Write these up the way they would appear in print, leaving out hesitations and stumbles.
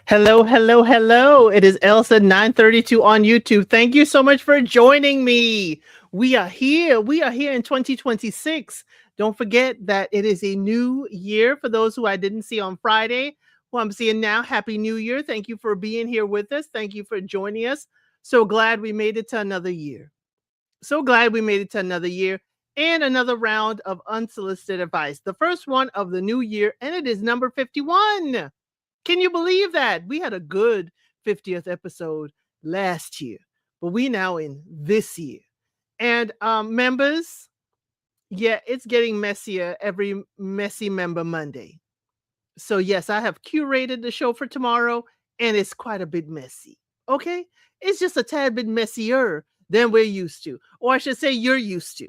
Hello, hello, hello. It is Elsa 932 on YouTube. Thank you so much for joining me. We are here. We are here in 2026. Don't forget that it is a new year for those who I didn't see on Friday, who I'm seeing now. Happy New Year. Thank you for being here with us. Thank you for joining us. So glad we made it to another year. So glad we made it to another year and another round of unsolicited advice. The first one of the new year, and it is number 51. Can you believe that? We had a good 50th episode last year, but we now in this year. And members, yeah, it's getting messier every messy member Monday. So yes, I have curated the show for tomorrow and it's quite a bit messy. Okay? It's just a tad bit messier than we're used to. Or I should say you're used to.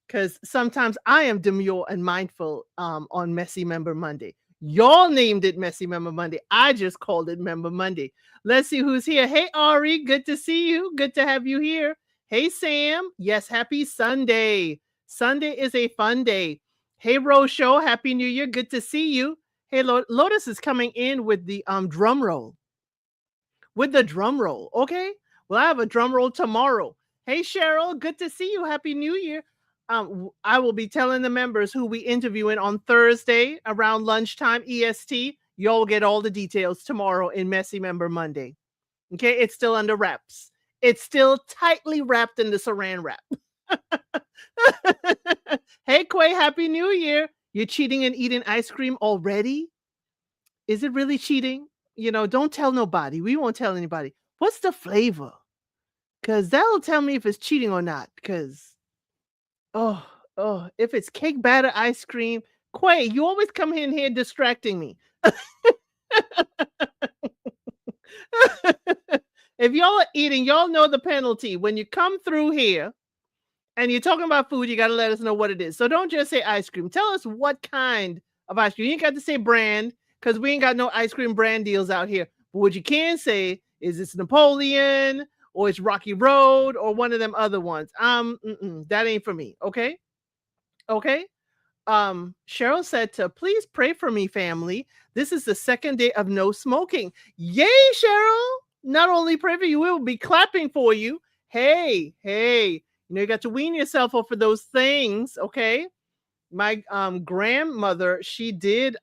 Because sometimes I am demure and mindful on Messy Member Monday. Y'all named it Messy Member Monday. I just called it Member Monday. Let's see who's here. Hey, Ari, good to see you. Good to have you here. Hey, Sam. Yes, happy Sunday. Sunday is a fun day. Hey, Rosho, happy New Year. Good to see you. Hey, Lotus is coming in with the drum roll. With the drum roll, okay? Well, I have a drum roll tomorrow. Hey, Cheryl, good to see you. Happy New Year. I will be telling the members who we interviewing on Thursday around lunchtime EST. You'll get all the details tomorrow in Messy Member Monday. Okay, it's still under wraps. It's still tightly wrapped in the saran wrap. Hey, Quay, Happy New Year. You're cheating and eating ice cream already? Is it really cheating? Don't tell nobody. We won't tell anybody. What's the flavor? Because that'll tell me if it's cheating or not. Because Oh, if it's cake batter ice cream, Quay, you always come in here distracting me. If y'all are eating, y'all know the penalty. When you come through here and you're talking about food, you got to let us know what it is. So don't just say ice cream. Tell us what kind of ice cream. You ain't got to say brand because we ain't got no ice cream brand deals out here. But what you can say is it's Napoleon or it's Rocky Road or one of them other ones. That ain't for me. Okay. Okay. Cheryl said to please pray for me, family. This is the second day of no smoking. Yay, Cheryl. Not only pray for you, we will be clapping for you. Hey, you got to wean yourself off of those things. Okay. My grandmother, she did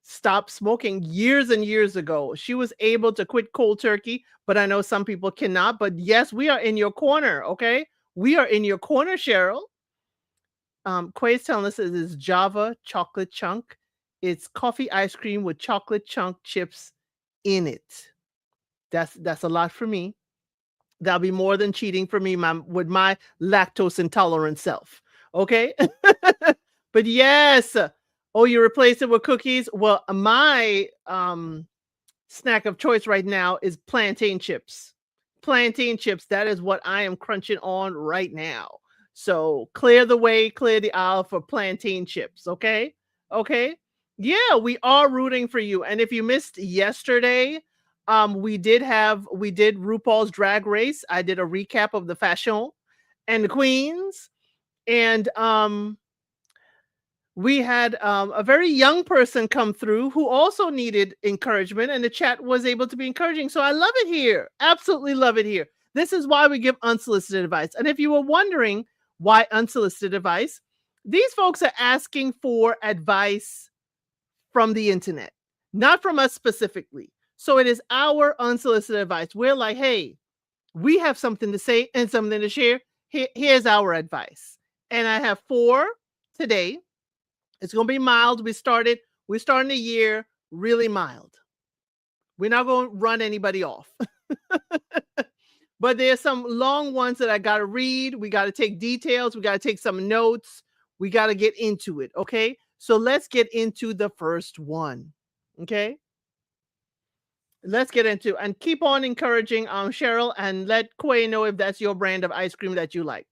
stop smoking years and years ago. She was able to quit cold turkey, but I know some people cannot. But yes, we are in your corner. Okay. We are in your corner, Cheryl. Quay's telling us it is Java chocolate chunk. It's coffee ice cream with chocolate chunk chips in it. That's a lot for me. That'll be more than cheating for me, with my lactose intolerant self. Okay. But yes. Oh, you replace it with cookies? Well, my snack of choice right now is plantain chips. Plantain chips. That is what I am crunching on right now. So clear the way, clear the aisle for plantain chips. Okay. Okay. Yeah, we are rooting for you. And if you missed yesterday, we did RuPaul's Drag Race. I did a recap of the fashion and the queens. And we had a very young person come through who also needed encouragement, and the chat was able to be encouraging. So I love it here. Absolutely love it here. This is why we give unsolicited advice. And if you were wondering why unsolicited advice, these folks are asking for advice from the internet, not from us specifically. So it is our unsolicited advice. We're like, hey, we have something to say and something to share. Here's our advice. And I have 4 today. It's going to be mild. We're starting the year really mild. We're not going to run anybody off. But there's some long ones that I got to read. We got to take details. We got to take some notes. We got to get into it. Okay. So let's get into the first one. Okay. Let's get into and keep on encouraging Cheryl and let Quay know if that's your brand of ice cream that you like.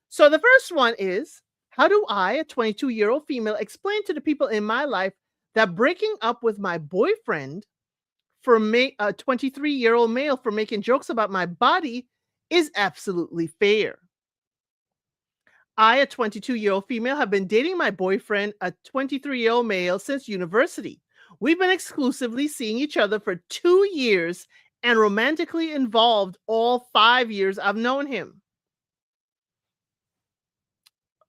So the first one is, how do I, a 22-year-old female, explain to the people in my life that breaking up with my boyfriend for me, a 23-year-old male, for making jokes about my body is absolutely fair? I, a 22-year-old female, have been dating my boyfriend, a 23-year-old male, since university. We've been exclusively seeing each other for 2 years and romantically involved all 5 years I've known him.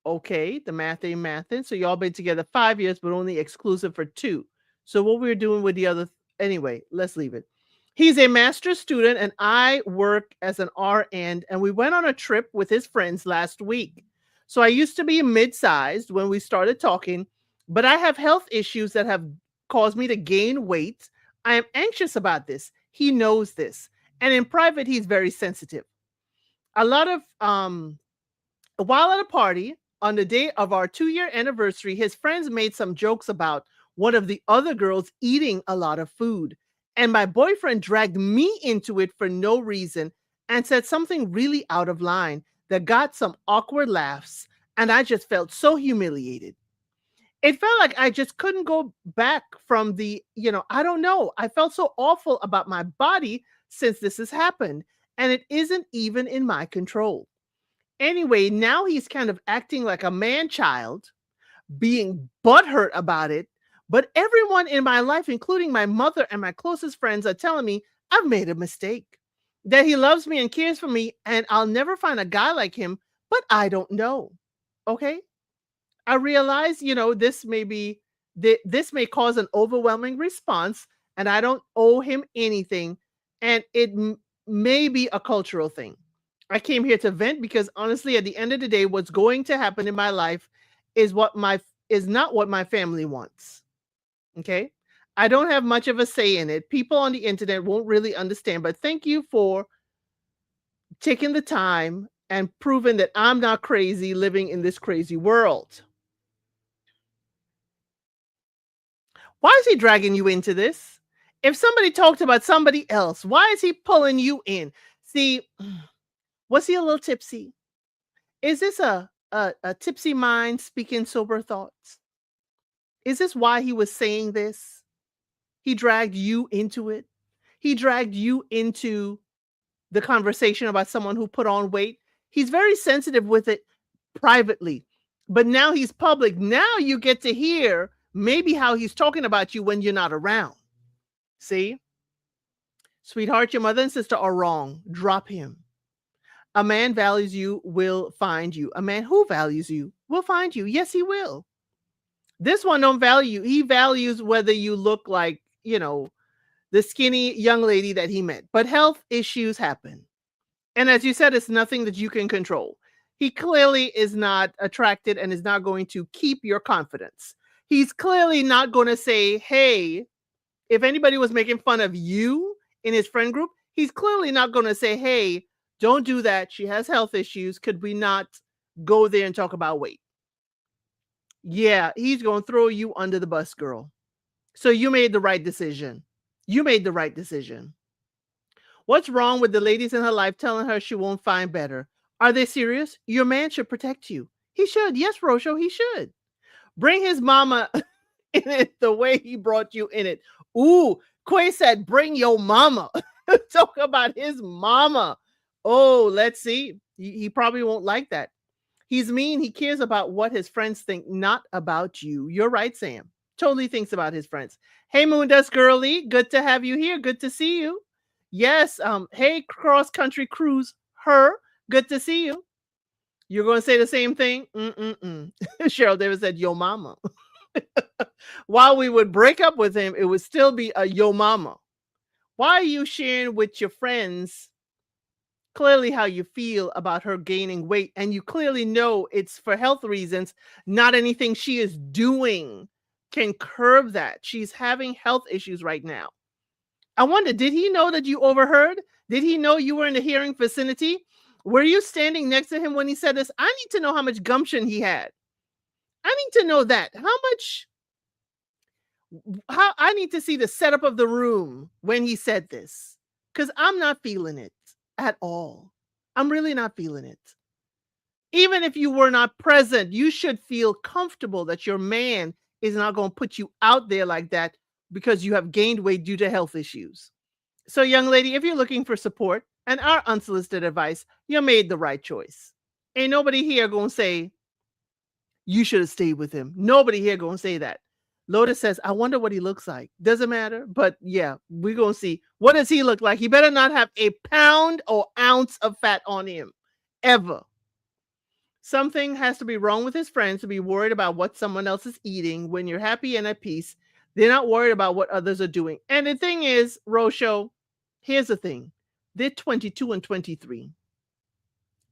Okay, the math ain't mathin'. So y'all been together 5 years, but only exclusive for two. So what we're doing with the other, anyway, let's leave it. He's a master's student and I work as an RN, and we went on a trip with his friends last week. So I used to be mid-sized when we started talking, but I have health issues that have caused me to gain weight. I am anxious about this. He knows this. And in private, he's very sensitive. A lot of while at a party on the day of our 2 year anniversary, his friends made some jokes about one of the other girls eating a lot of food. And my boyfriend dragged me into it for no reason and said something really out of line that got some awkward laughs. And I just felt so humiliated. It felt like I just couldn't go back from I don't know. I felt so awful about my body since this has happened. And it isn't even in my control. Anyway, now he's kind of acting like a man child, being butthurt about it. But everyone in my life, including my mother and my closest friends, are telling me I've made a mistake, that he loves me and cares for me, and I'll never find a guy like him, but I don't know. Okay. I realize, this may cause an overwhelming response, and I don't owe him anything, and it may be a cultural thing. I came here to vent because honestly, at the end of the day, what's going to happen in my life is not what my family wants. Okay. I don't have much of a say in it. People on the internet won't really understand, but thank you for taking the time and proving that I'm not crazy living in this crazy world. Why is he dragging you into this? If somebody talked about somebody else, why is he pulling you in? See, was he a little tipsy? Is this a tipsy mind speaking sober thoughts? Is this why he was saying this? He dragged you into it. He dragged you into the conversation about someone who put on weight. He's very sensitive with it privately, but now he's public. Now you get to hear maybe how he's talking about you when you're not around. See? Sweetheart, your mother and sister are wrong. Drop him. A man values you will find you. A man who values you will find you. Yes, he will. This one don't value. He values whether you look like, the skinny young lady that he met. But health issues happen. And as you said, it's nothing that you can control. He clearly is not attracted and is not going to keep your confidence. He's clearly not going to say, hey, if anybody was making fun of you in his friend group, he's clearly not going to say, hey, don't do that. She has health issues. Could we not go there and talk about weight? Yeah, he's going to throw you under the bus, girl. So you made the right decision. You made the right decision. What's wrong with the ladies in her life telling her she won't find better? Are they serious? Your man should protect you. He should. Yes, Rosho, he should. Bring his mama in it the way he brought you in it. Ooh, Quay said, bring your mama. Talk about his mama. Oh, let's see. He probably won't like that. He's mean. He cares about what his friends think, not about you. You're right, Sam. Totally thinks about his friends. Hey, Moondust Girlie. Good to have you here. Good to see you. Yes. Hey, Cross Country Cruise. Her. Good to see you. You're going to say the same thing? Cheryl Davis said, yo mama. While we would break up with him, it would still be a yo mama. Why are you sharing with your friends clearly how you feel about her gaining weight? And you clearly know it's for health reasons, not anything she is doing can curb that. She's having health issues right now. I wonder, did he know that you overheard? Did he know you were in the hearing vicinity? Were you standing next to him when he said this? I need to know how much gumption he had. I need to know that. How I need to see the setup of the room when he said this, because I'm not feeling it at all. I'm really not feeling it. Even if you were not present, you should feel comfortable that your man is not going to put you out there like that because you have gained weight due to health issues. So, young lady, if you're looking for support and our unsolicited advice, you made the right choice. Ain't nobody here going to say you should have stayed with him. Nobody here going to say that. Lotus says, I wonder what he looks like. Doesn't matter. But yeah, we're going to see. What does he look like? He better not have a pound or ounce of fat on him. Ever. Something has to be wrong with his friends to be worried about what someone else is eating. When you're happy and at peace, they're not worried about what others are doing. And the thing is, Rosho, here's the thing. They're 22 and 23.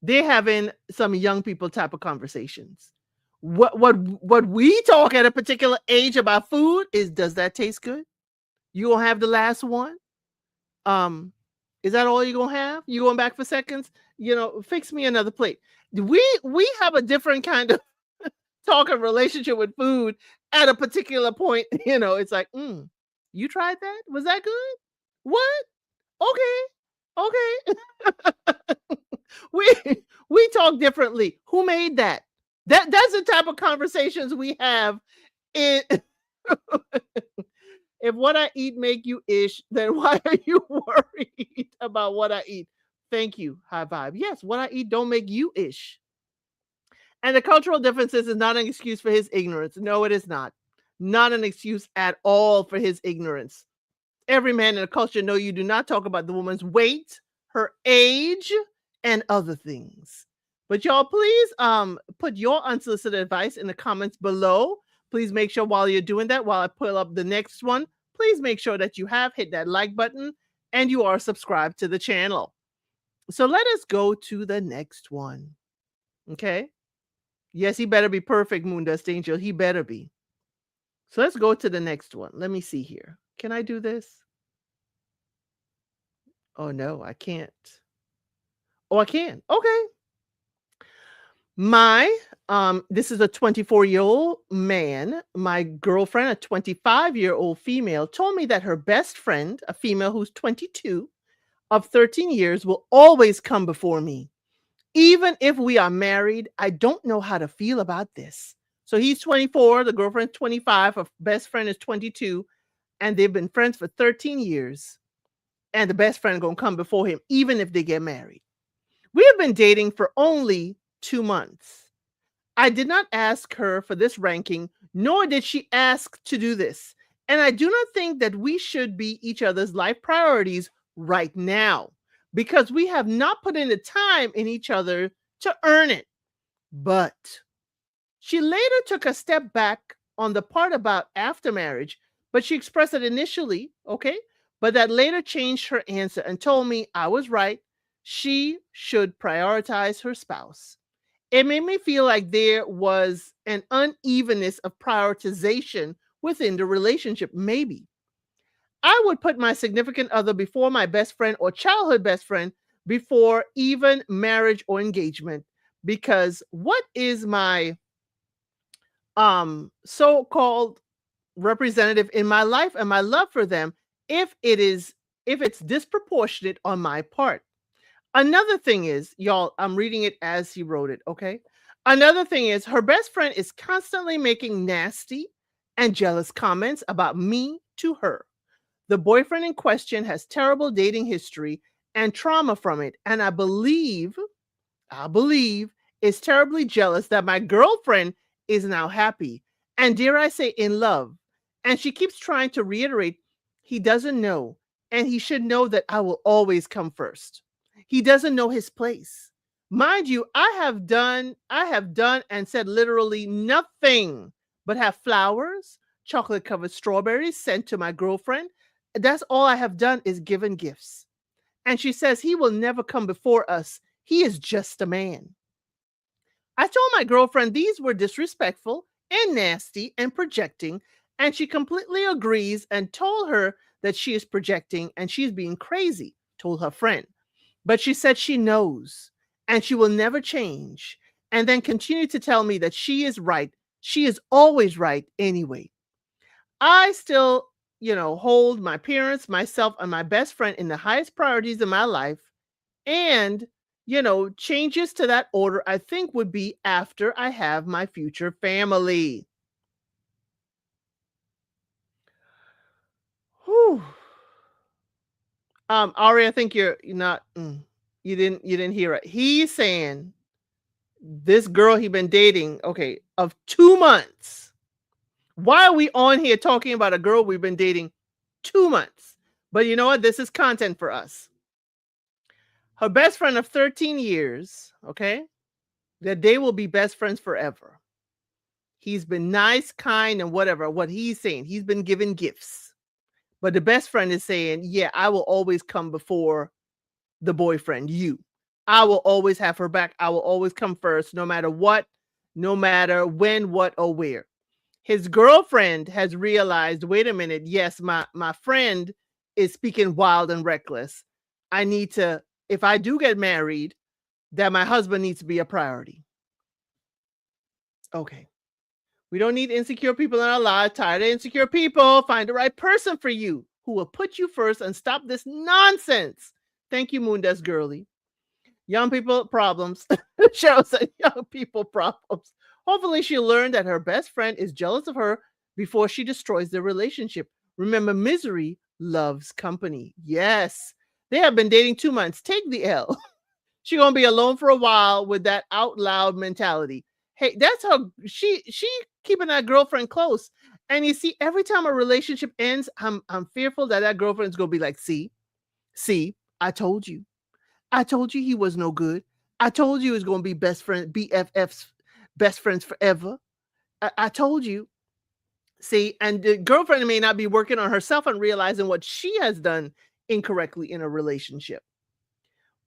They're having some young people type of conversations. What we talk at a particular age about food is, does that taste good? You gonna have the last one? Is that all you're gonna have? You going back for seconds? Fix me another plate. We have a different kind of talk and relationship with food at a particular point. It's like, you tried that? Was that good? What? Okay. we talk differently. Who made that? That's the type of conversations we have. If what I eat make you ish, then why are you worried about what I eat? Thank you. High vibe. Yes, what I eat don't make you ish. And the cultural differences is not an excuse for his ignorance. No, it is not. Not an excuse at all for his ignorance. Every man in the culture know you do not talk about the woman's weight, her age, and other things. But y'all, please put your unsolicited advice in the comments below. Please make sure while you're doing that, while I pull up the next one, please make sure that you have hit that like button and you are subscribed to the channel. So let us go to the next one. Okay. Yes, he better be perfect, Moondust Angel. He better be. So let's go to the next one. Let me see here. Can I do this? Oh, no, I can't. Oh, I can. Okay. This is a 24-year-old man. My girlfriend, a 25-year-old female, told me that her best friend, a female who's 22, of 13 years, will always come before me. Even if we are married, I don't know how to feel about this. So he's 24, the girlfriend's 25, her best friend is 22, and they've been friends for 13 years. And the best friend gonna come before him, even if they get married. We have been dating for only 2 months. I did not ask her for this ranking, nor did she ask to do this. And I do not think that we should be each other's life priorities right now, because we have not put in the time in each other to earn it. But she later took a step back on the part about after marriage, but she expressed it initially, okay? But that later changed her answer and told me I was right. She should prioritize her spouse. It made me feel like there was an unevenness of prioritization within the relationship. Maybe I would put my significant other before my best friend or childhood best friend before even marriage or engagement, because what is my so-called representative in my life and my love for them if it's disproportionate on my part? Another thing is, y'all, I'm reading it as he wrote it, okay? Another thing is, her best friend is constantly making nasty and jealous comments about me to her. The boyfriend in question has terrible dating history and trauma from it, and I believe is terribly jealous that my girlfriend is now happy and, dare I say, in love. And she keeps trying to reiterate he doesn't know, and he should know that I will always come first. He doesn't know his place. Mind you, I have done and said literally nothing but have flowers, chocolate covered strawberries sent to my girlfriend. That's all I have done, is given gifts. And she says he will never come before us. He is just a man. I told my girlfriend these were disrespectful and nasty and projecting, and she completely agrees and told her that she is projecting and she's being crazy, told her friend. But she said she knows and she will never change, and then continued to tell me that she is right. She is always right anyway. I still, hold my parents, myself, and my best friend in the highest priorities in my life. And, changes to that order, I think, would be after I have my future family. Whew. Ari, I think you're not, you didn't hear it. He's saying this girl he been dating, okay, of 2 months, Why are we on here talking about a girl we've been dating 2 months? But you know what? This is content for us. Her best friend of 13 years, okay, that they will be best friends forever. He's been nice, kind, and whatever. What he's saying, he's been given gifts. But the best friend is saying, yeah, I will always come before the boyfriend, you. I will always have her back. I will always come first, no matter what, no matter when, what, or where. His girlfriend has realized, wait a minute, yes, my friend is speaking wild and reckless. I need to, if I do get married, that my husband needs to be a priority. Okay. We don't need insecure people in our lives. Tired of insecure people. Find the right person for you who will put you first and stop this nonsense. Thank you, Moondust Girly. Young people problems. Cheryl said young people problems. Hopefully she'll learn that her best friend is jealous of her before she destroys their relationship. Remember, misery loves company. Yes. They have been dating 2 months. Take the L. She's gonna be alone for a while with that out loud mentality. Hey, that's how she keeping that girlfriend close. And you see, every time a relationship ends, I'm fearful that that girlfriend's gonna be like, see, I told you. I told you he was no good. I told you it was gonna be best friend, BFFs, best friends forever. I told you. See, and the girlfriend may not be working on herself and realizing what she has done incorrectly in a relationship.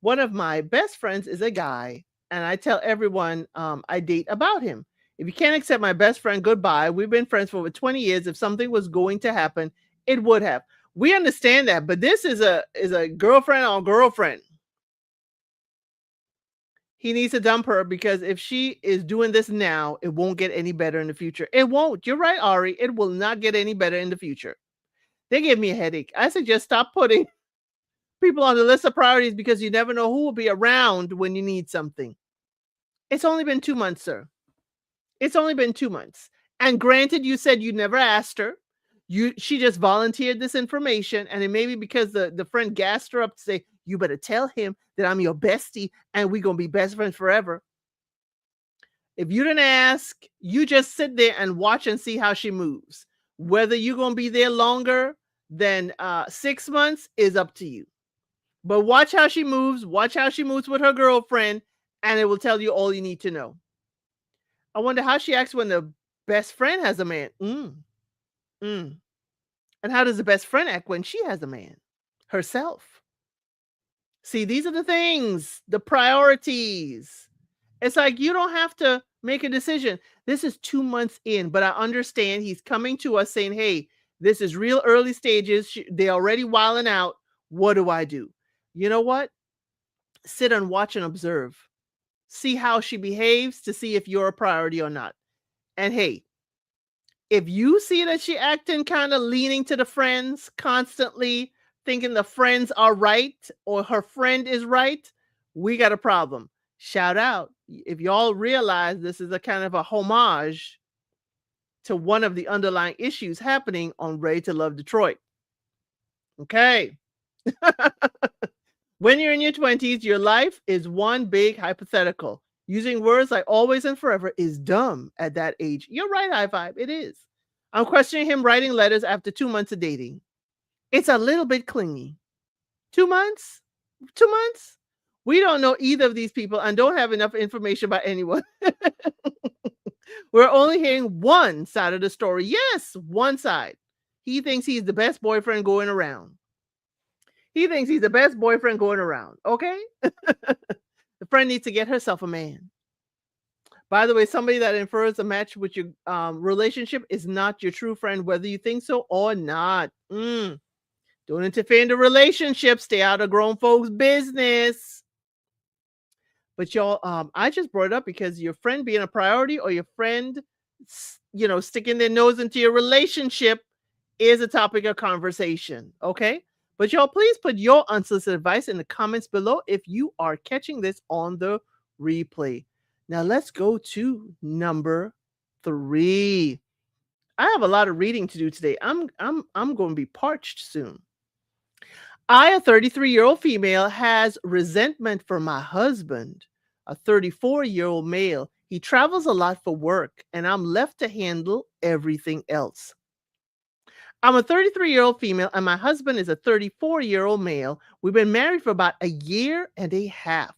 One of my best friends is a guy, and I tell everyone I date about him. If you can't accept my best friend, goodbye. We've been friends for over 20 years. If something was going to happen, it would have. We understand that, but this is a girlfriend on girlfriend. He needs to dump her because if she is doing this now, it won't get any better in the future. It won't. You're right, Ari. It will not get any better in the future. They gave me a headache. I suggest stop putting people on the list of priorities because you never know who will be around when you need something. It's only been 2 months, sir. It's only been 2 months. And granted, you said you never asked her. She just volunteered this information, and it may be because the friend gassed her up to say, you better tell him that I'm your bestie and we're gonna be best friends forever. If you didn't ask, you just sit there and watch and see how she moves. Whether you're gonna be there longer than 6 months is up to you. But watch how she moves. Watch how she moves with her girlfriend, and it will tell you all you need to know. I wonder how she acts when the best friend has a man. And how does the best friend act when she has a man? Herself. See, these are the things, the priorities. It's like you don't have to make a decision. This is 2 months in, but I understand he's coming to us saying, hey, this is real early stages. They're already wilding out. What do I do? You know what? Sit and watch and observe. See how she behaves to see if you're a priority or not. And hey, if you see that she acting kind of leaning to the friends constantly, thinking the friends are right or her friend is right, we got a problem. Shout out. If y'all realize this is a kind of a homage to one of the underlying issues happening on Ready to Love Detroit. Okay. When you're in your 20s, your life is one big hypothetical. Using words like always and forever is dumb at that age. You're right, high five. It is. I'm questioning him writing letters after 2 months of dating. It's a little bit clingy. 2 months? 2 months? We don't know either of these people and don't have enough information about anyone. We're only hearing one side of the story. Yes, one side. He thinks he's the best boyfriend going around. He thinks he's the best boyfriend going around. Okay? The friend needs to get herself a man. By the way, somebody that infers a match with your relationship is not your true friend, whether you think so or not. Don't interfere in the relationship. Stay out of grown folks' business. But y'all, I just brought it up because your friend being a priority or your friend, sticking their nose into your relationship is a topic of conversation. Okay? But y'all, please put your unsolicited advice in the comments below if you are catching this on the replay. Now let's go to number 3. I have a lot of reading to do today. I'm going to be parched soon. I, a 33-year-old female, has resentment for my husband, a 34-year-old male. He travels a lot for work, and I'm left to handle everything else. I'm a 33-year-old female, and my husband is a 34-year-old male. We've been married for about a year and a half.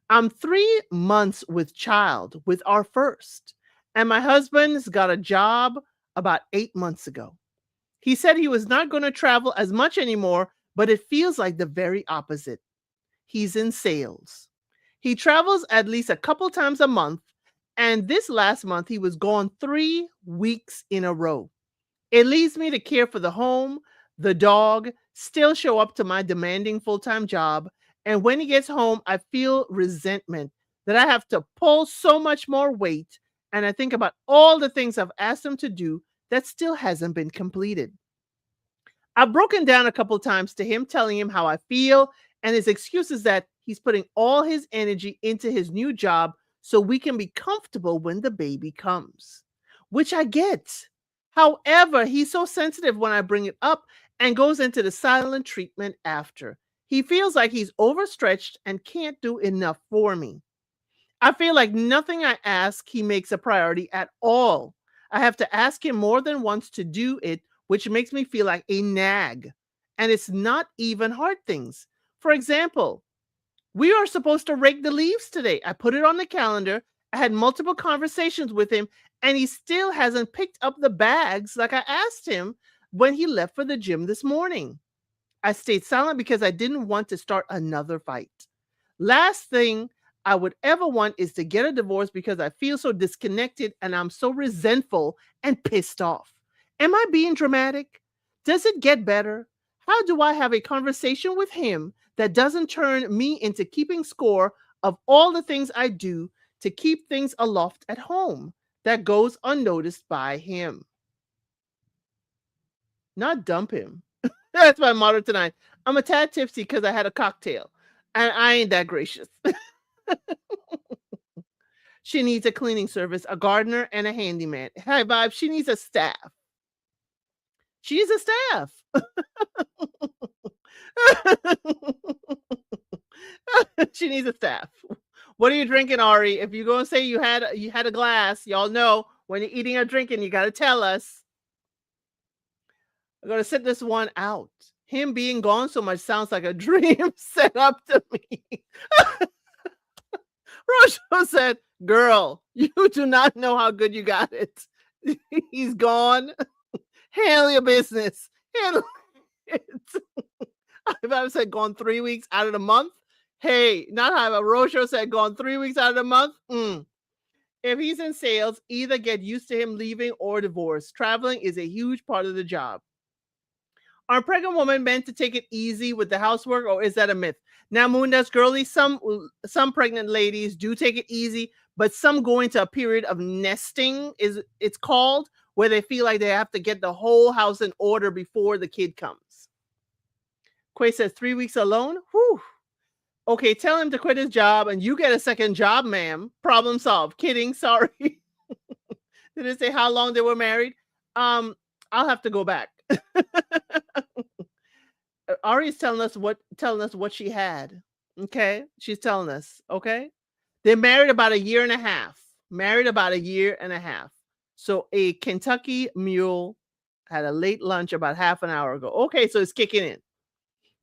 I'm 3 months with child with our first, and my husband's got a job about 8 months ago. He said he was not going to travel as much anymore, but it feels like the very opposite. He's in sales. He travels at least a couple times a month, and this last month he was gone 3 weeks in a row. It leaves me to care for the home, the dog, still show up to my demanding full time job. And when he gets home, I feel resentment that I have to pull so much more weight. And I think about all the things I've asked him to do that still hasn't been completed. I've broken down a couple times to him, telling him how I feel, and his excuse is that he's putting all his energy into his new job so we can be comfortable when the baby comes, which I get. However, he's so sensitive when I bring it up and goes into the silent treatment after. He feels like he's overstretched and can't do enough for me. I feel like nothing I ask he makes a priority at all. I have to ask him more than once to do it, which makes me feel like a nag. And it's not even hard things. For example, we are supposed to rake the leaves today. I put it on the calendar. I had multiple conversations with him, and he still hasn't picked up the bags like I asked him when he left for the gym this morning. I stayed silent because I didn't want to start another fight. Last thing I would ever want is to get a divorce because I feel so disconnected and I'm so resentful and pissed off. Am I being dramatic? Does it get better? How do I have a conversation with him that doesn't turn me into keeping score of all the things I do to keep things aloft at home that goes unnoticed by him? Not dump him. That's my motto tonight. I'm a tad tipsy because I had a cocktail, and I ain't that gracious. She needs a cleaning service, a gardener, and a handyman. High vibe. She needs a staff. She needs a staff. She needs a staff. What are you drinking, Ari? If you're gonna say you had a glass, y'all know when you're eating or drinking, you gotta tell us. I'm gonna sit this one out. Him being gone so much sounds like a dream set up to me. Rojo said, "Girl, you do not know how good you got it. He's gone. Handle your business. Handle it." If I said gone 3 weeks out of the month, hey, not how Rojo said gone 3 weeks out of the month. If he's in sales, either get used to him leaving or divorce. Traveling is a huge part of the job. Are pregnant women meant to take it easy with the housework, or is that a myth? Now, Moon, that's girly. Some pregnant ladies do take it easy, but some go into a period of nesting, is it's called, where they feel like they have to get the whole house in order before the kid comes. Quay says 3 weeks alone. Whew. Okay, tell him to quit his job and you get a second job, ma'am. Problem solved. Kidding. Sorry. Did it say how long they were married? I'll have to go back. Ari is telling us what she had. Okay, she's telling us. Okay, they're married about a year and a half. Married about a year and a half. So a Kentucky mule had a late lunch about half an hour ago. Okay, so it's kicking in.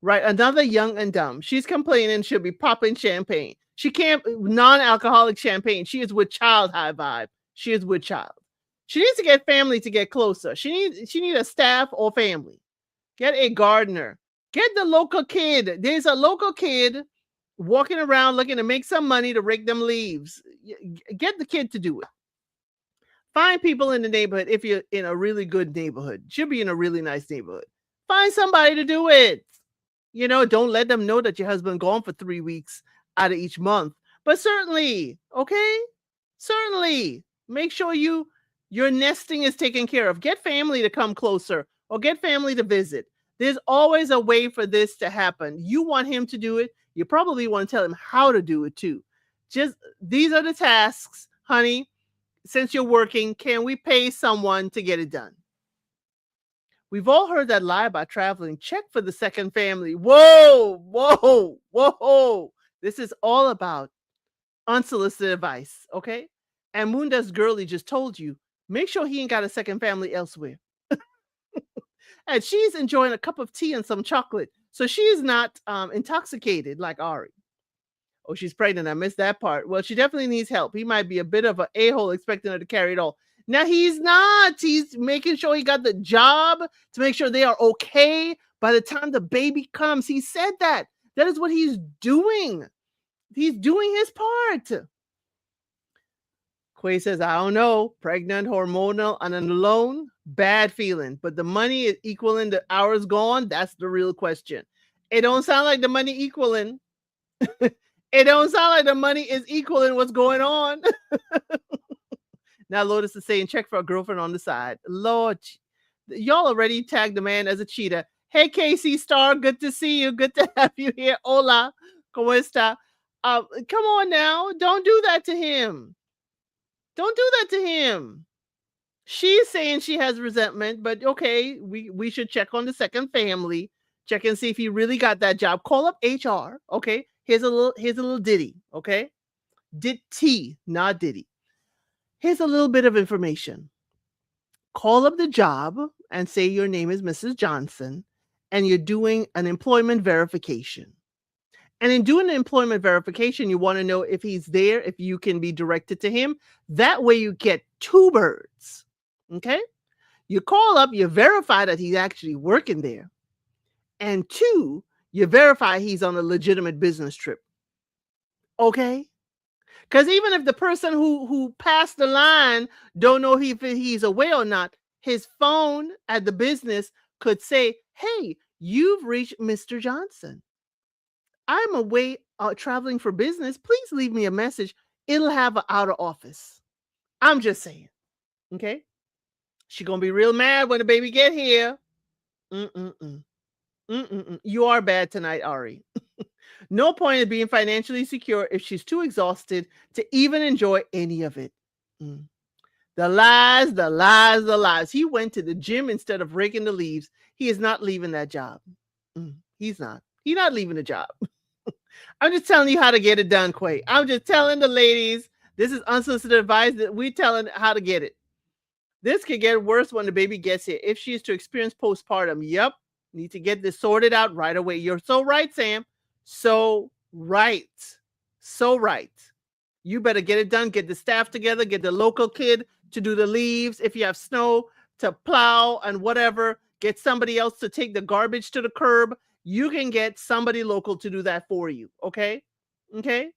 Right, another young and dumb. She's complaining she'll be popping champagne. She can't non-alcoholic champagne. She is with child, high vibe. She is with child. She needs to get family to get closer. She needs a staff or family. Get a gardener. Get the local kid. There's a local kid walking around looking to make some money to rake them leaves. Get the kid to do it. Find people in the neighborhood if you're in a really good neighborhood. Should be in a really nice neighborhood. Find somebody to do it. Don't let them know that your husband gone for 3 weeks out of each month. But certainly, okay? Certainly, make sure your nesting is taken care of. Get family to come closer or get family to visit. There's always a way for this to happen. You want him to do it. You probably want to tell him how to do it too. Just these are the tasks, honey. Since you're working, can we pay someone to get it done? We've all heard that lie about traveling. Check for the second family. Whoa, whoa, whoa. This is all about unsolicited advice, okay? And Munda's girlie just told you, make sure he ain't got a second family elsewhere. And she's enjoying a cup of tea and some chocolate. So she's not intoxicated like Ari. Oh, she's pregnant. I missed that part. Well, she definitely needs help. He might be a bit of an a-hole expecting her to carry it all. Now, he's not. He's making sure he got the job to make sure they are okay by the time the baby comes. He said that. That is what he's doing. He's doing his part. Quay says, I don't know. Pregnant, hormonal, and alone, bad feeling. But the money is equaling the hours gone. That's the real question. It don't sound like the money equaling. It don't sound like the money is equaling what's going on. Now Lotus is saying, check for a girlfriend on the side. Lord, y'all already tagged the man as a cheater. Hey, Casey Star, good to see you. Good to have you here. Hola, ¿cómo está? Come on now. Don't do that to him. Don't do that to him. She's saying she has resentment, but okay, we should check on the second family. Check and see if he really got that job. Call up HR. Okay. Here's a little ditty. Okay. Ditty, not ditty. Here's a little bit of information. Call up the job and say your name is Mrs. Johnson and you're doing an employment verification. And in doing the employment verification, you want to know if he's there, if you can be directed to him. That way you get two birds. Okay? You call up, you verify that he's actually working there. And two, you verify he's on a legitimate business trip. Okay? Because even if the person who passed the line don't know if he's away or not, his phone at the business could say, hey, you've reached Mr. Johnson. I'm away traveling for business. Please leave me a message. It'll have an outer office. I'm just saying. Okay? She's going to be real mad when the baby get here. You are bad tonight, Ari. No point in being financially secure if she's too exhausted to even enjoy any of it. The lies, the lies, the lies. He went to the gym instead of raking the leaves. He is not leaving that job. He's not. He's not leaving the job. I'm just telling you how to get it done, Quay. I'm just telling the ladies, this is unsolicited advice that we're telling how to get it. This could get worse when the baby gets here. If she is to experience postpartum, yep, need to get this sorted out right away. You're so right, Sam. So right. So right. You better get it done. Get the staff together. Get the local kid to do the leaves. If you have snow, to plow and whatever. Get somebody else to take the garbage to the curb. You can get somebody local to do that for you. Okay? Okay?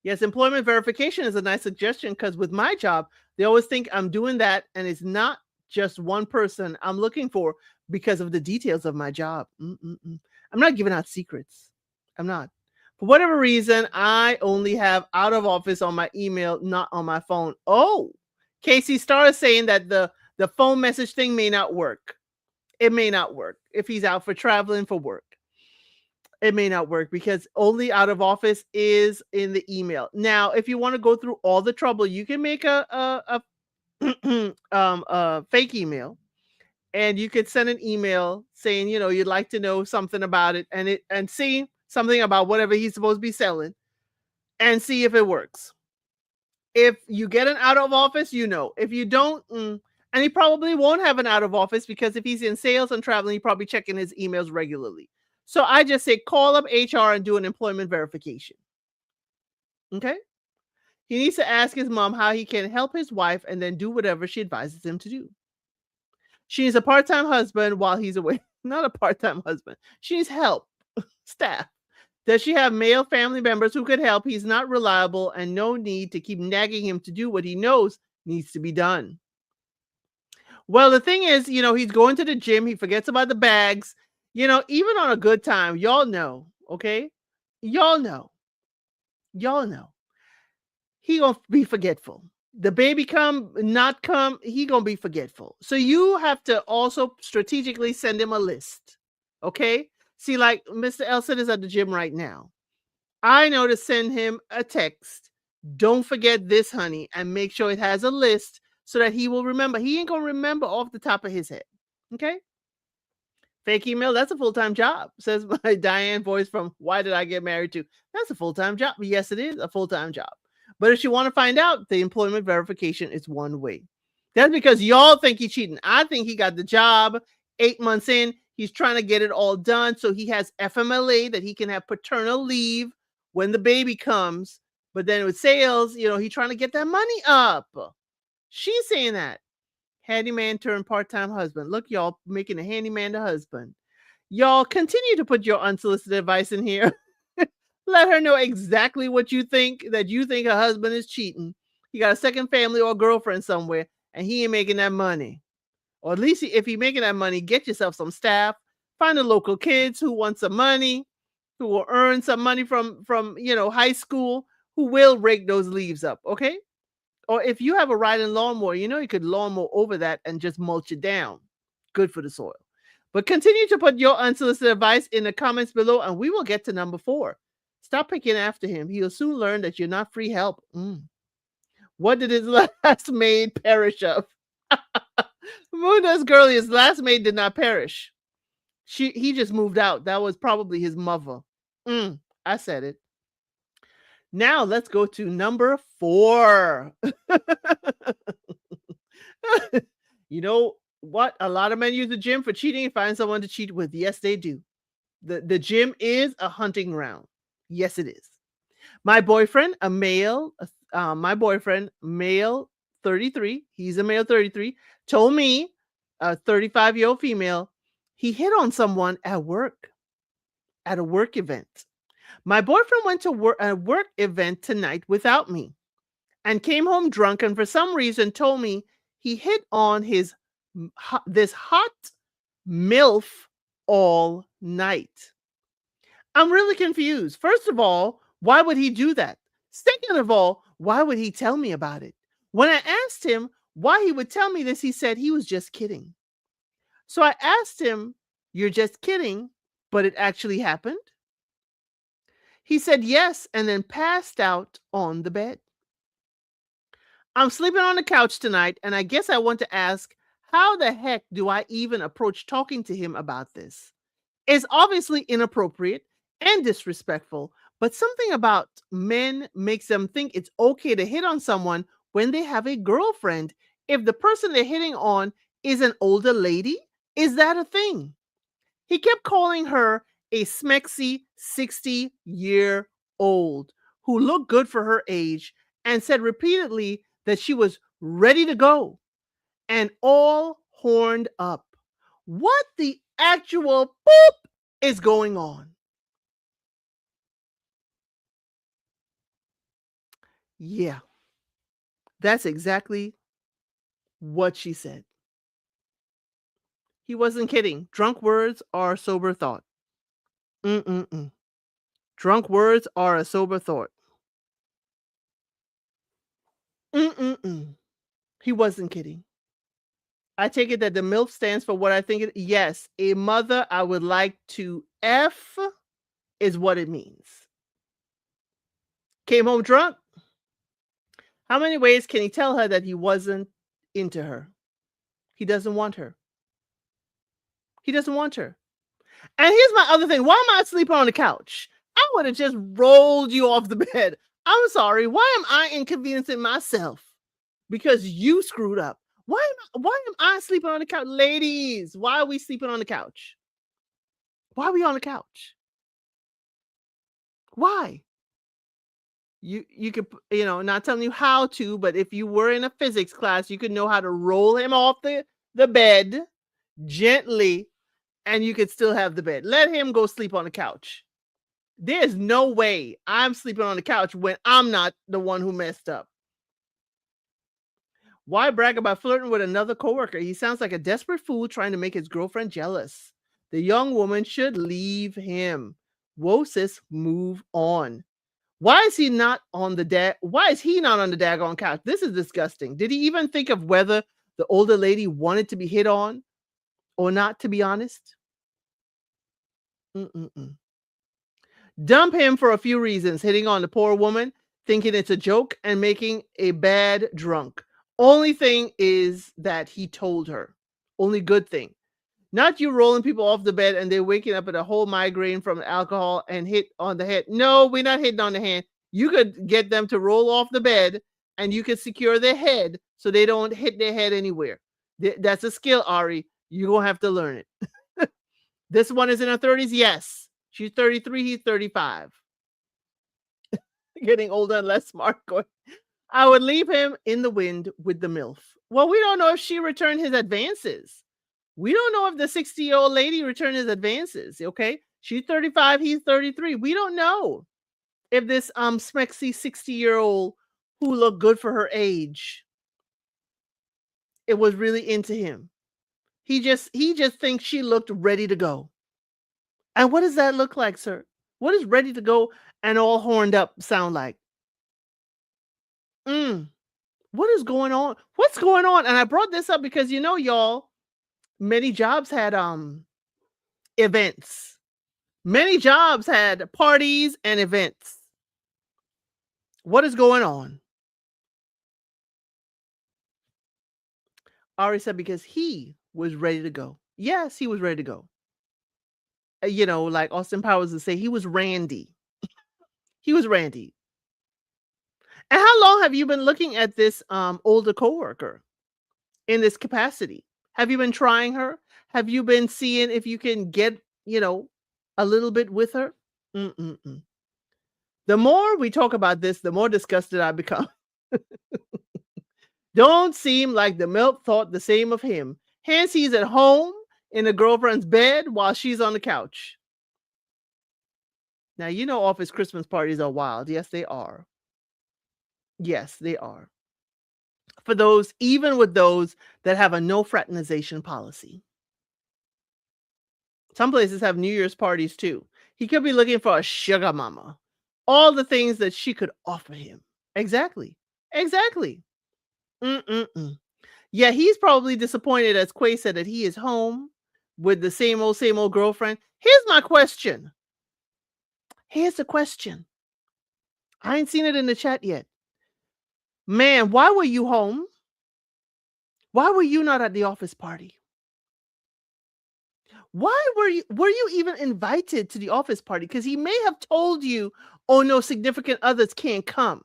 Yes, employment verification is a nice suggestion because with my job, they always think I'm doing that and it's not just one person I'm looking for because of the details of my job. I'm not giving out secrets. I'm not. For whatever reason, I only have out of office on my email, not on my phone. Oh, Casey Star is saying that the phone message thing may not work. It may not work if he's out for traveling for work. It may not work because only out of office is in the email. Now, if you want to go through all the trouble, you can make a fake email, and you could send an email saying, you'd like to know something about it, and see something about whatever he's supposed to be selling, and see if it works. If you get an out of office, if you don't, and he probably won't have an out of office because if he's in sales and traveling, he's probably checking his emails regularly. So I just say, call up HR and do an employment verification. Okay. He needs to ask his mom how he can help his wife and then do whatever she advises him to do. She needs a part-time husband while he's away. Not a part-time husband. She needs help. Staff. Does she have male family members who could help? He's not reliable and no need to keep nagging him to do what he knows needs to be done. Well, the thing is, he's going to the gym. He forgets about the bags. Even on a good time, y'all know, okay? Y'all know. He gonna be forgetful. The baby not come, he gonna be forgetful. So you have to also strategically send him a list, okay? See, like Mr. Elson is at the gym right now. I know to send him a text. Don't forget this, honey, and make sure it has a list so that he will remember. He ain't gonna remember off the top of his head, okay? Fake email, that's a full-time job, says my Diane voice from Why Did I Get Married To? That's a full-time job. Yes, it is a full-time job. But if you want to find out, the employment verification is one way. That's because y'all think he's cheating. I think he got the job 8 months in. He's trying to get it all done so he has FMLA that he can have paternal leave when the baby comes. But then with sales, he's trying to get that money up. She's saying that. Handyman turned part-time husband. Look, y'all making a handyman the husband. Y'all continue to put your unsolicited advice in here. Let her know exactly what you think, that you think her husband is cheating. He got a second family or girlfriend somewhere, and he ain't making that money. Or at least if he's making that money, get yourself some staff. Find the local kids who want some money, who will earn some money from high school, who will rake those leaves up, okay? Or if you have a riding lawnmower, you could lawnmower over that and just mulch it down. Good for the soil. But continue to put your unsolicited advice in the comments below, and we will get to number 4. Stop picking after him. He'll soon learn that you're not free help. What did his last maid perish of? Munda's girlie, his last maid did not perish. He just moved out. That was probably his mother. I said it. Now let's go to number 4. You know what? A lot of men use the gym for cheating and find someone to cheat with. Yes, they do. The gym is a hunting ground. Yes, it is. My boyfriend, male 33, he's a male 33, told me, a 35-year-old female, he hit on someone at a work event. My boyfriend went to a work event tonight without me and came home drunk, and for some reason told me he hit on this hot MILF all night. I'm really confused. First of all, why would he do that? Second of all, why would he tell me about it? When I asked him why he would tell me this, he said he was just kidding. So I asked him, "You're just kidding, but it actually happened?" He said yes, and then passed out on the bed. I'm sleeping on the couch tonight, and I guess I want to ask, how the heck do I even approach talking to him about this? It's obviously inappropriate and disrespectful, but something about men makes them think it's okay to hit on someone when they have a girlfriend. If the person they're hitting on is an older lady, is that a thing? He kept calling her a smexy 60-year-old who looked good for her age and said repeatedly that she was ready to go and all horned up. What the actual boop is going on? Yeah, that's exactly what she said. He wasn't kidding. Drunk words are sober thought. Drunk words are a sober thought. He wasn't kidding. I take it that the MILF stands for what I think it. Yes, a mother I would like to F is what it means. Came home drunk. How many ways can he tell her that he wasn't into her? He doesn't want her. He doesn't want her. And here's my other thing. Why am I sleeping on the couch? I would have just rolled you off the bed. I'm sorry. Why am I inconveniencing myself? Because you screwed up. Why am I sleeping on the couch? Ladies, why are we sleeping on the couch? Why are we on the couch? Why? You could, not telling you how to, but if you were in a physics class, you could know how to roll him off the bed gently, and you could still have the bed. Let him go sleep on the couch. There's no way I'm sleeping on the couch when I'm not the one who messed up. Why brag about flirting with another coworker? He sounds like a desperate fool trying to make his girlfriend jealous. The young woman should leave him. Whoa, sis, move on. Why is he not on the daggone couch? This is disgusting. Did he even think of whether the older lady wanted to be hit on or not, to be honest? Dump him for a few reasons. Hitting on the poor woman, thinking it's a joke, and making a bad drunk. Only thing is that he told her. Only good thing. Not you rolling people off the bed and they're waking up with a whole migraine from alcohol and hit on the head. No, we're not hitting on the hand. You could get them to roll off the bed and you could secure their head so they don't hit their head anywhere. That's a skill, Ari. You're going to have to learn it. This one is in her 30s. Yes. She's 33. He's 35. Getting older and less smart. I would leave him in the wind with the MILF. Well, we don't know if she returned his advances. We don't know if the 60-year-old lady returned his advances. Okay. She's 35. He's 33. We don't know if this smexy 60-year-old who looked good for her age, it was really into him. He just thinks she looked ready to go. And what does that look like, sir? What does ready to go and all horned up sound like? What is going on? What's going on? And I brought this up because y'all, many jobs had events. Many jobs had parties and events. What is going on? Ari said because he was ready to go. Yes, he was ready to go. Like Austin Powers would say, he was Randy. He was Randy. And how long have you been looking at this older coworker in this capacity? Have you been trying her? Have you been seeing if you can get, a little bit with her? Mm-mm-mm. The more we talk about this, the more disgusted I become. Don't seem like the milk thought the same of him. Hence, he's at home in a girlfriend's bed while she's on the couch. Now, office Christmas parties are wild. Yes, they are. Yes, they are. For those, even with those that have a no fraternization policy. Some places have New Year's parties too. He could be looking for a sugar mama. All the things that she could offer him. Exactly. Exactly. Mm-mm-mm. Yeah, he's probably disappointed, as Quay said, that he is home with the same old girlfriend. Here's my question. Here's the question. I ain't seen it in the chat yet. Man, why were you home? Why were you not at the office party? Why were you even invited to the office party? Because he may have told you, oh no, significant others can't come.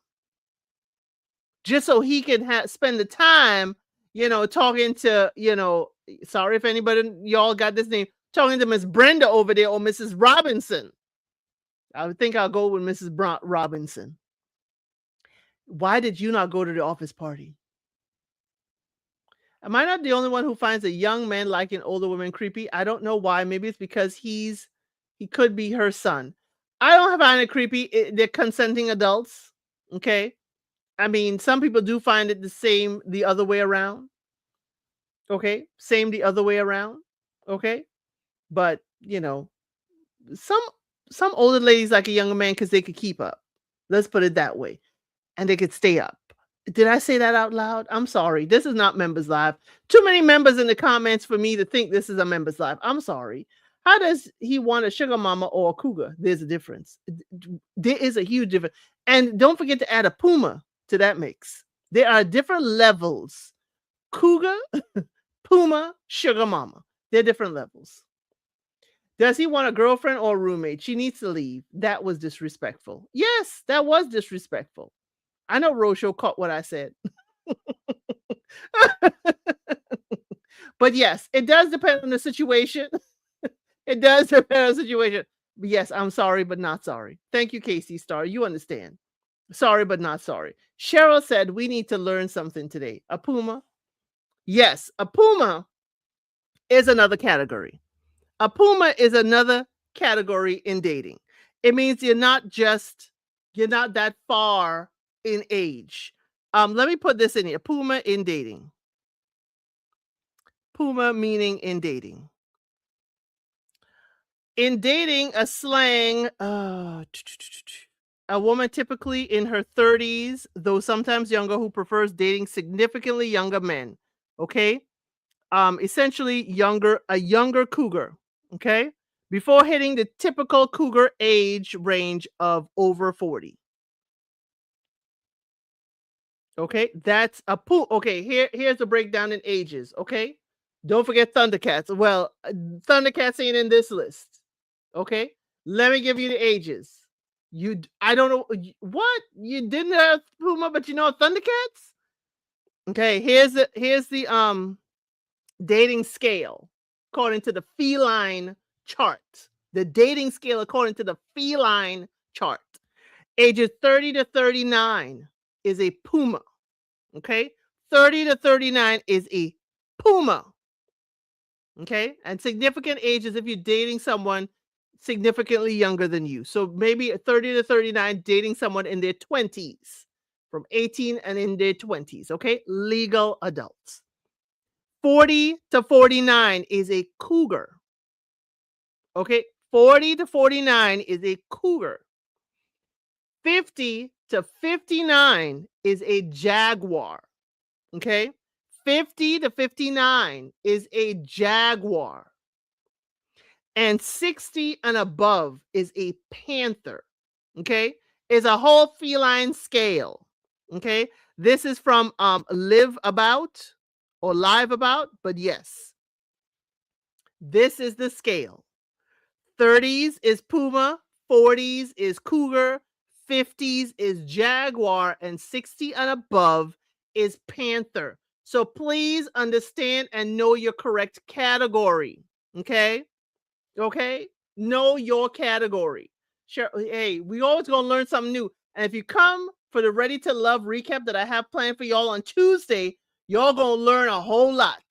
Just so he can spend the time, talking to, sorry if anybody y'all got this name, talking to Miss Brenda over there or Mrs. Robinson. I would think I'll go with Mrs. Robinson. Why did you not go to the office party? Am I not the only one who finds a young man liking older women creepy? I don't know why. Maybe it's because he could be her son. I don't find it creepy. They're consenting adults. Okay. I mean, some people do find it the other way around. Okay. Same the other way around. Okay. But, some older ladies like a younger man because they could keep up. Let's put it that way. And they could stay up. Did I say that out loud? I'm sorry. This is not Members Live. Too many members in the comments for me to think this is a Members Live. I'm sorry. How does he want a sugar mama or a cougar? There's a difference. There is a huge difference. And don't forget to add a puma to that mix. There are different levels. Cougar, puma, sugar mama. They're different levels. Does he want a girlfriend or a roommate? She needs to leave. That was disrespectful. Yes, that was disrespectful. I know Rosho caught what I said. But yes, it does depend on the situation. It does depend on the situation. But yes, I'm sorry, but not sorry. Thank you, Casey Star. You understand. Sorry, but not sorry. Cheryl said we need to learn something today. A puma. Yes, a puma is another category. A puma is another category in dating. It means you're not that far in age. Let me put this in here. Puma in dating. Puma meaning in dating. In dating, a slang, a woman typically in her 30s, though sometimes younger, who prefers dating significantly younger men. Okay. Essentially a younger cougar. Okay. Before hitting the typical cougar age range of over 40. Okay, that's a poo. Okay, here's the breakdown in ages. Okay, don't forget Thundercats. Well, Thundercats ain't in this list. Okay, let me give you the ages. I don't know what you didn't have Puma, but you know Thundercats. Okay, here's the dating scale according to the feline chart. The dating scale according to the feline chart. Ages 30 to 39 is a Puma. Okay, 30 to 39 is a Puma. Okay, and significant age is if you're dating someone significantly younger than you. So maybe 30 to 39 dating someone in their 20s, from 18 and in their 20s. Okay, legal adults. 40 to 49 is a cougar. Okay, 40 to 49 is a cougar. 50 to 59 is a jaguar. Okay, 50 to 59 is a jaguar. And 60 and above is a panther. Okay, is a whole feline scale. Okay, this is from Live About or Live About, but yes, this is the scale. 30s is puma, 40s is cougar, 50s is jaguar, and 60 and above is panther. So please understand and know your correct category. Okay? Okay? Know your category. Sure. Hey, we always gonna learn something new. And if you come for the Ready to Love recap that I have planned for y'all on Tuesday, y'all gonna learn a whole lot.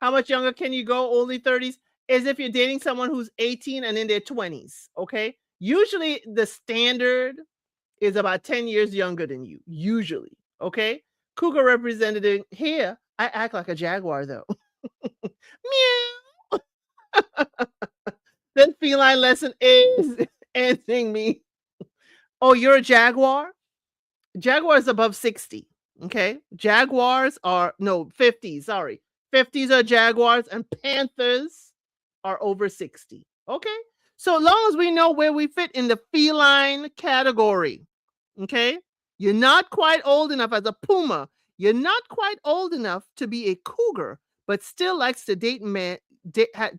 How much younger can you go? Only 30s? Is if you're dating someone who's 18 and in their 20s. Okay. Usually the standard is about 10 years younger than you. Usually. Okay. Cougar representative here. I act like a jaguar though. Meow. Then feline lesson is answering me. Oh, you're a jaguar? Jaguars above 60. Okay. Jaguars are no 50s. Sorry. 50s are jaguars and panthers are over 60. Okay. So long as we know where we fit in the feline category. Okay. You're not quite old enough as a puma. You're not quite old enough to be a cougar, but still likes to date men,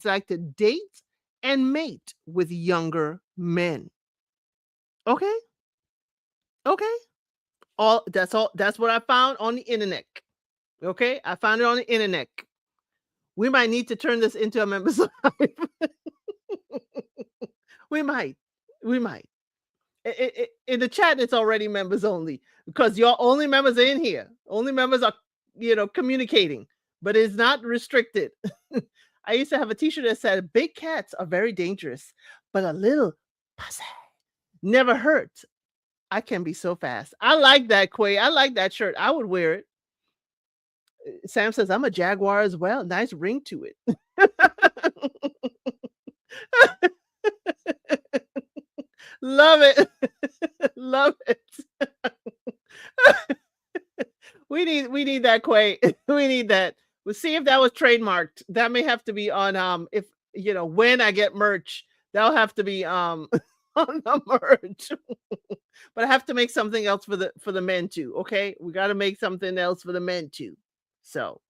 like to date and mate with younger men. Okay. Okay. That's what I found on the internet. Okay, I found it on the internet. We might need to turn this into a members live. we might. We might. In the chat, it's already members only because your only members are in here. Only members are, communicating, but it's not restricted. I used to have a t-shirt that said, "Big cats are very dangerous, but a little pussy never hurt. I can be so fast." I like that, Quay. I like that shirt. I would wear it. Sam says, "I'm a jaguar as well." Nice ring to it. Love it. Love it. we need that, Quay. We need that. We'll see if that was trademarked. That may have to be on if when I get merch, that'll have to be on the merch. But I have to make something else for the men too. Okay, we got to make something else for the men too. So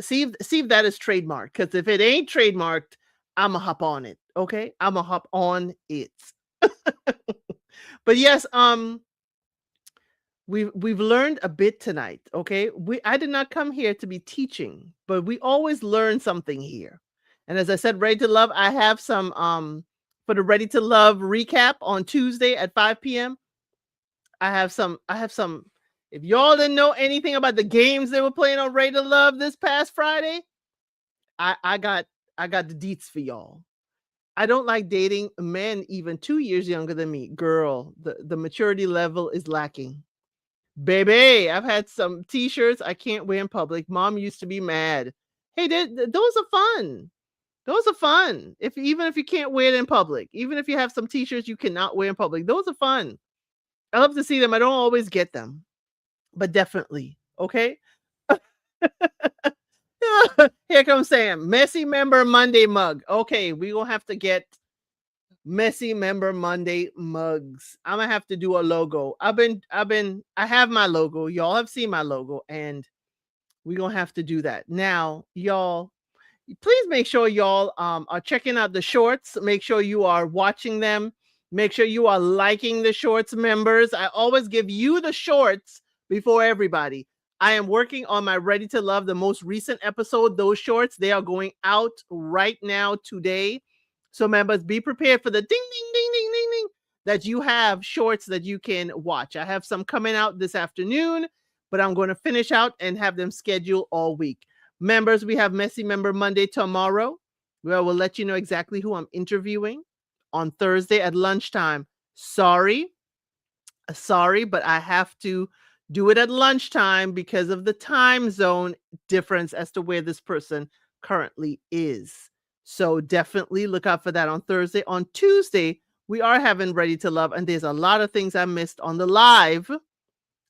see if that is trademarked. Because if it ain't trademarked, I'ma hop on it. Okay, I'ma hop on it. But yes, we've learned a bit tonight. Okay, I did not come here to be teaching, but we always learn something here. And as I said, Ready to Love, I have some for the Ready to Love recap on Tuesday at 5 p.m. I have some. If y'all didn't know anything about the games they were playing on Ready to Love this past Friday, I got the deets for y'all. I don't like dating men even 2 years younger than me. Girl, the maturity level is lacking. Baby, I've had some t-shirts I can't wear in public. Mom used to be mad. Hey, those are fun. Those are fun. Even if you can't wear it in public, even if you have some t-shirts you cannot wear in public, those are fun. I love to see them. I don't always get them, but definitely. Okay. Here comes Sam. Messy Member Monday mug. Okay, we gonna have to get Messy Member Monday mugs. I'm gonna have to do a logo. I have my logo. Y'all have seen my logo, and we gonna have to do that. Now, y'all, Please make sure y'all are checking out the shorts. Make sure you are watching them. Make sure you are liking the shorts, members. I always give you the shorts before everybody. I am working on my Ready to Love, the most recent episode. Those shorts, they are going out right now today. So members, be prepared for the ding, ding, ding, ding, ding, ding, that you have shorts that you can watch. I have some coming out this afternoon, but I'm going to finish out and have them scheduled all week. Members, we have Messy Member Monday tomorrow, where we'll let you know exactly who I'm interviewing on Thursday at lunchtime. Sorry, but I have to do it at lunchtime because of the time zone difference as to where this person currently is. So definitely look out for that on Thursday. On Tuesday, we are having Ready to Love, and there's a lot of things I missed on the live.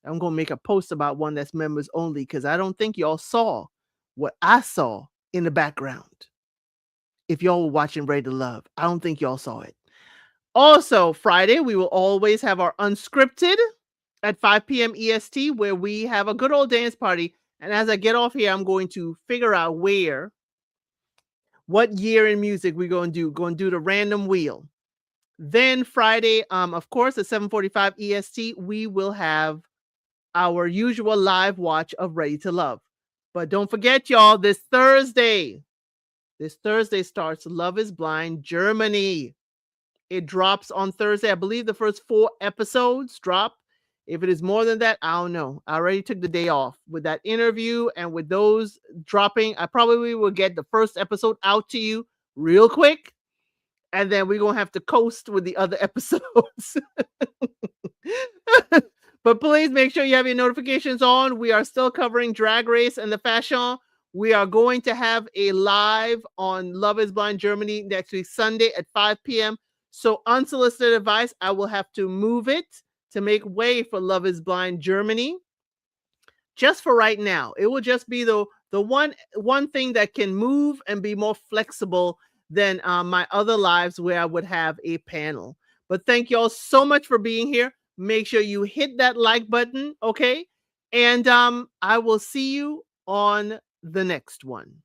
I'm going to make a post about one that's members only because I don't think y'all saw what I saw in the background. If y'all were watching Ready to Love, I don't think y'all saw it. Also, Friday, we will always have our Unscripted at 5 p.m. EST, where we have a good old dance party. And as I get off here, I'm going to figure out what year in music we're going to do. Going to do the random wheel. Then Friday, of course, at 7:45 EST, we will have our usual live watch of Ready to Love. But don't forget, y'all, this Thursday starts Love is Blind Germany. It drops on Thursday. I believe the first 4 episodes drop. If it is more than that, I don't know. I already took the day off with that interview, and with those dropping, I probably will get the first episode out to you real quick. And then we're going to have to coast with the other episodes. But please make sure you have your notifications on. We are still covering Drag Race and the fashion. We are going to have a live on Love is Blind Germany next week, Sunday at 5 p.m. So Unsolicited Advice, I will have to move it to make way for Love is Blind Germany. Just for right now. It will just be the one thing that can move and be more flexible than my other lives where I would have a panel. But thank you all so much for being here. Make sure you hit that like button, okay? And I will see you on the next one.